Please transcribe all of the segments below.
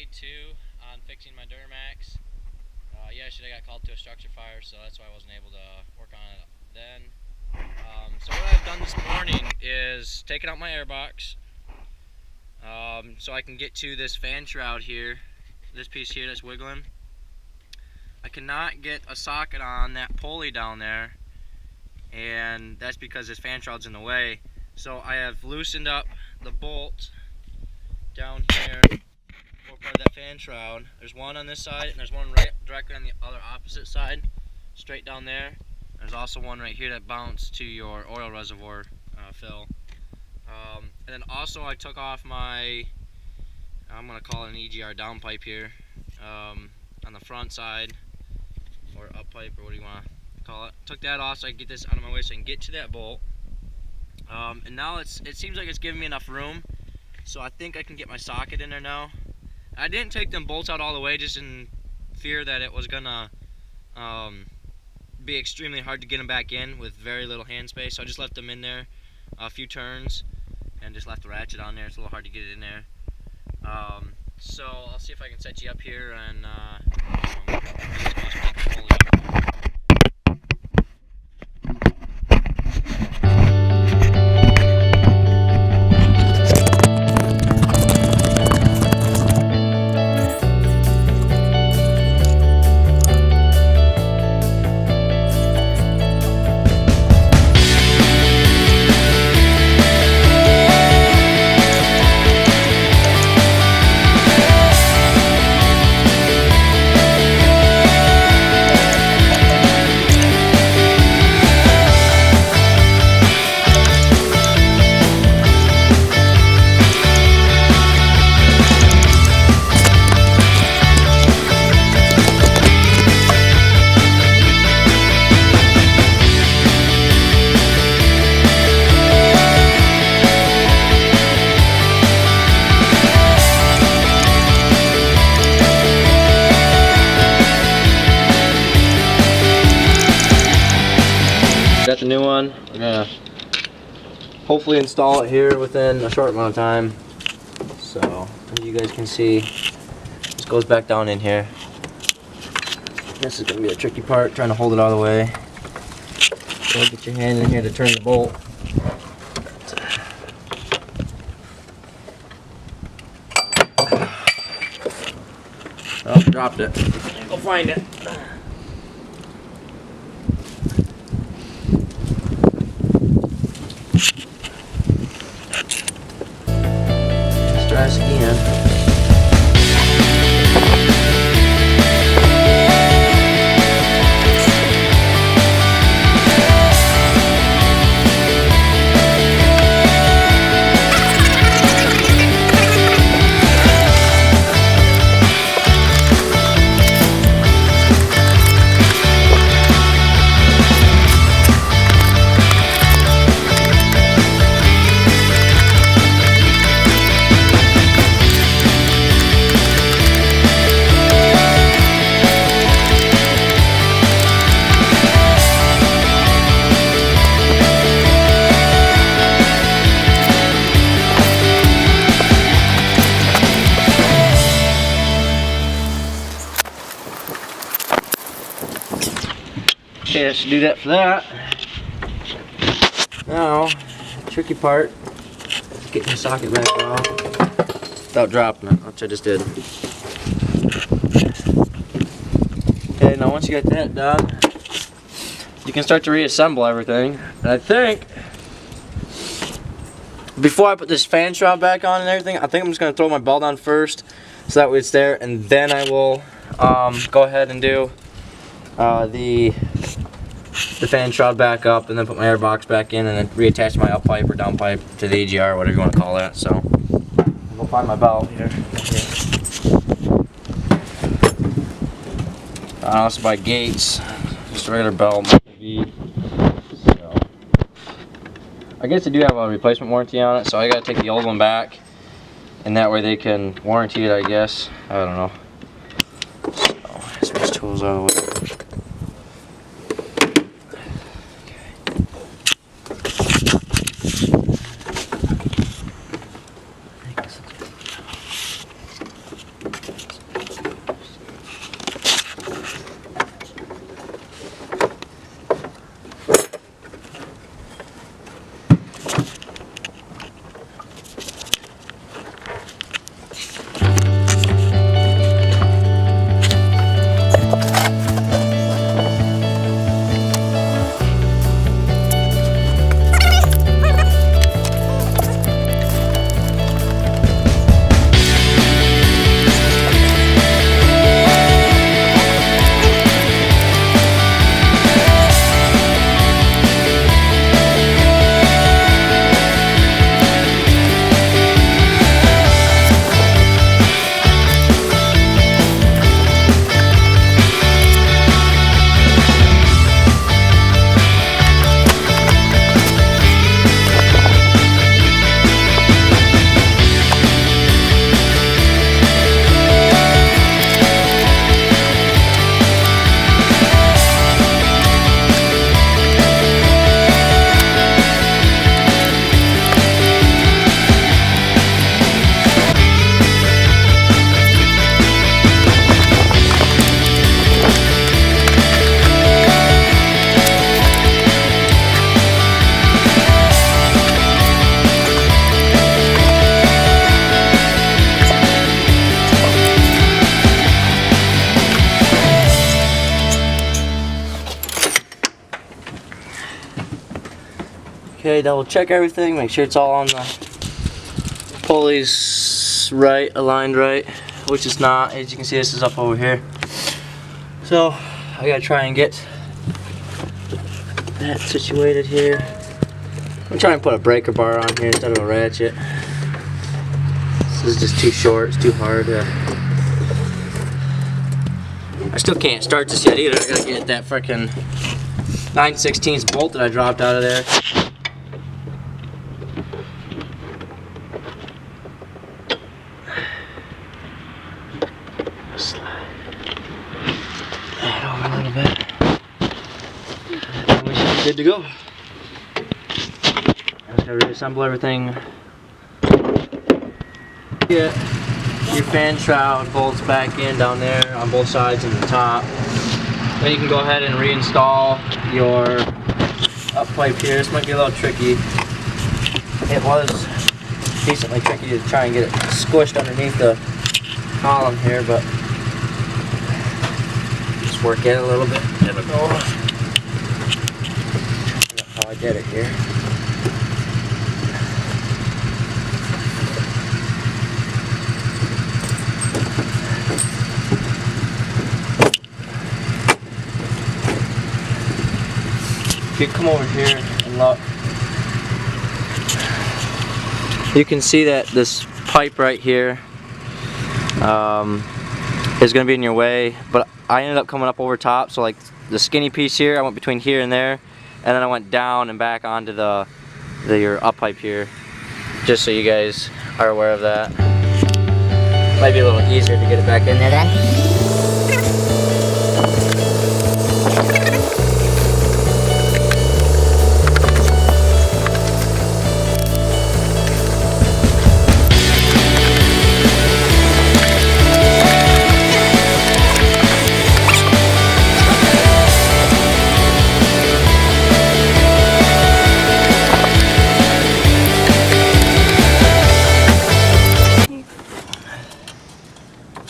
day 2 on fixing my Duramax. Yesterday I got called to a structure fire, so that's why I wasn't able to work on it then. So what I've done this morning is taken out my airbox so I can get to this fan shroud here, this piece here that's wiggling. I cannot get a socket on that pulley down there, and that's because this fan shroud's in the way. So I have loosened up the bolt down here, or part of that fan shroud. There's one on this side, and there's one right directly on the other opposite side, straight down there. There's also one right here that bounced to your oil reservoir fill. And then also I took off my, I'm going to call it an EGR downpipe here, on the front side, or up pipe, or what do you want to call it. Took that off so I can get this out of my way so I can get to that bolt. And now it seems like it's giving me enough room, so I think I can get my socket in there now. I didn't take them bolts out all the way just in fear that it was gonna be extremely hard to get them back in with very little hand space, so I just left them in there a few turns and just left the ratchet on there. It's a little hard to get it in there. So I'll see if I can set you up here and got the new one. We're gonna hopefully install it here within a short amount of time. So as you guys can see, this goes back down in here. This is gonna be a tricky part, trying to hold it out of the way. So get your hand in here to turn the bolt. Oh, dropped it. Go find it. Try this again. Okay, that should do that for that. Now, the tricky part is getting the socket back off without dropping it, which I just did. Okay, now once you got that done, you can start to reassemble everything. And I think, before I put this fan shroud back on and everything, I think I'm just going to throw my belt on first, so that way it's there, and then I will go ahead and do the fan shroud back up, and then put my air box back in, and then reattach my up pipe or down pipe to the EGR, whatever you want to call that. So I'll go find my belt here. I also buy Gates, just a regular belt. So I guess they do have a replacement warranty on it, so I gotta take the old one back, and that way they can warranty it, I guess. I don't know. So switch tools out of the way. Okay, double check everything, make sure it's all on the pulleys right, aligned right, which is not. As you can see, this is up over here. So I gotta try and get that situated here. I'm trying to put a breaker bar on here instead of a ratchet. This is just too short, it's too hard. I still can't start this yet either. I gotta get that frickin' 9/16 bolt that I dropped out of there. Slide that over a little bit. And we should be good to go. I just gotta reassemble everything. Get your fan shroud bolts back in down there on both sides and the top. Then you can go ahead and reinstall your up pipe here. This might be a little tricky. It was decently tricky to try and get it squished underneath the column here, but just work at it a little bit. There we go. That's how I did it here. If you come over here and look, you can see that this pipe right here is going to be in your way, but I ended up coming up over top, so like the skinny piece here, I went between here and there, and then I went down and back onto your up pipe here, just so you guys are aware of that. Might be a little easier to get it back in there then.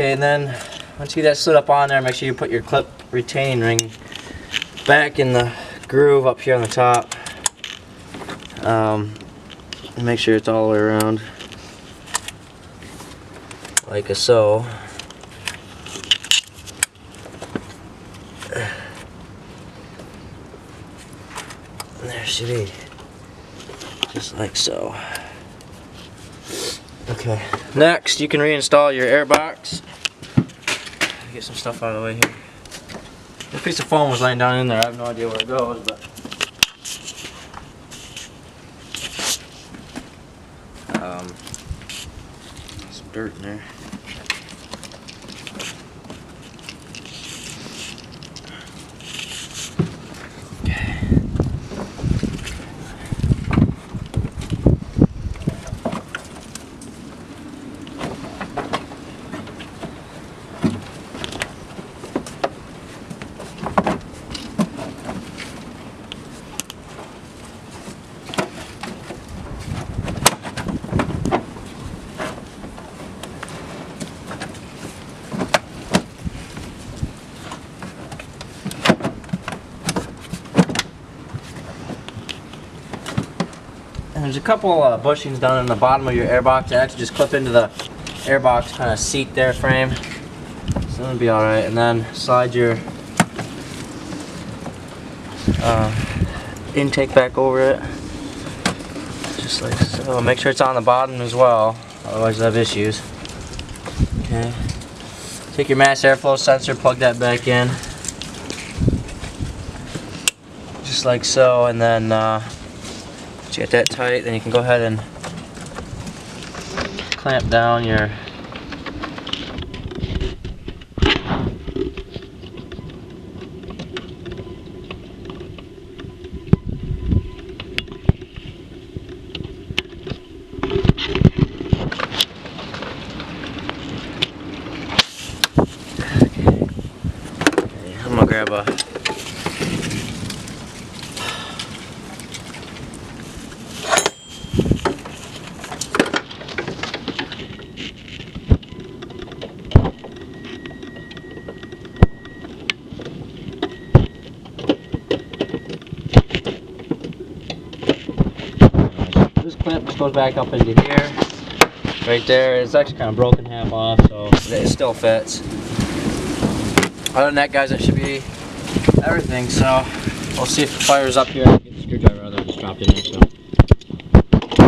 Okay, and then once you get that slid up on there, make sure you put your clip retaining ring back in the groove up here on the top. And make sure it's all the way around, like so. And there should be, just like so. Okay, next you can reinstall your air box. Get some stuff out of the way here. This piece of foam was laying down in there. I have no idea where it goes, but some dirt in there. And there's a couple bushings down in the bottom of your airbox that actually just clip into the airbox kind of seat there frame. So it'll be alright. And then slide your intake back over it. Just like so. Make sure it's on the bottom as well, otherwise you'll have issues. Okay. Take your mass airflow sensor, plug that back in. Just like so, and then once you get that tight, then you can go ahead and clamp down your I'm gonna grab a goes back up into here. Right there. It's actually kind of broken half off, so it still fits. Other than that, guys, that should be everything. So we'll see if it fires up here. Get the screwdriver out there, just dropped in there. So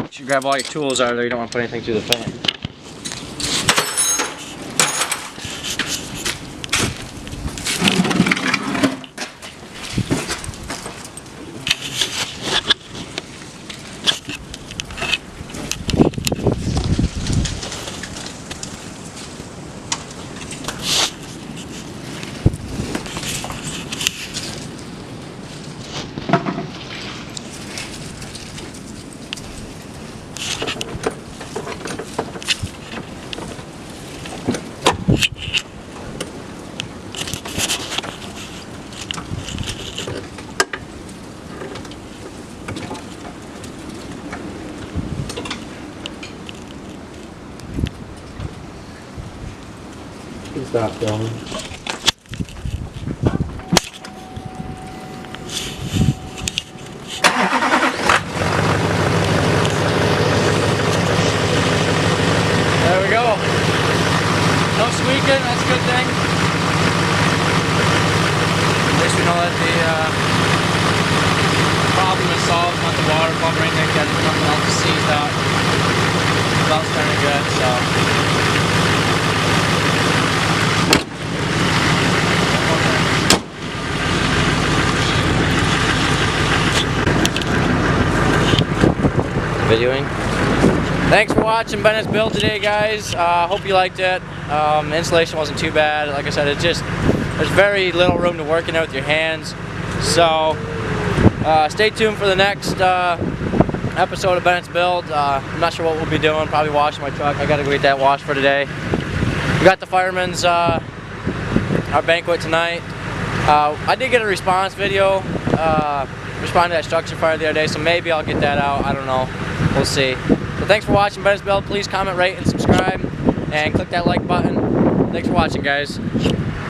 you should grab all your tools out of there. You don't want to put anything through the fan. Stop going. There we go. No squeaking, that's a good thing. At least we know that the problem is solved, not the water pump or anything, because nothing else is seized out. That's kind of good, so. Videoing. Thanks for watching Bennett's build today, guys. Hope you liked it. Installation wasn't too bad. Like I said, there's very little room to work in it with your hands. So stay tuned for the next episode of Bennett's build. I'm not sure what we'll be doing. Probably washing my truck. I gotta go get that washed for today. We got the fireman's our banquet tonight. I did get a response video. Responded to that structure fire the other day, so maybe I'll get that out. I don't know. We'll see. So thanks for watching Bennett's build. Please comment, rate, and subscribe, and click that like button. Thanks for watching, guys.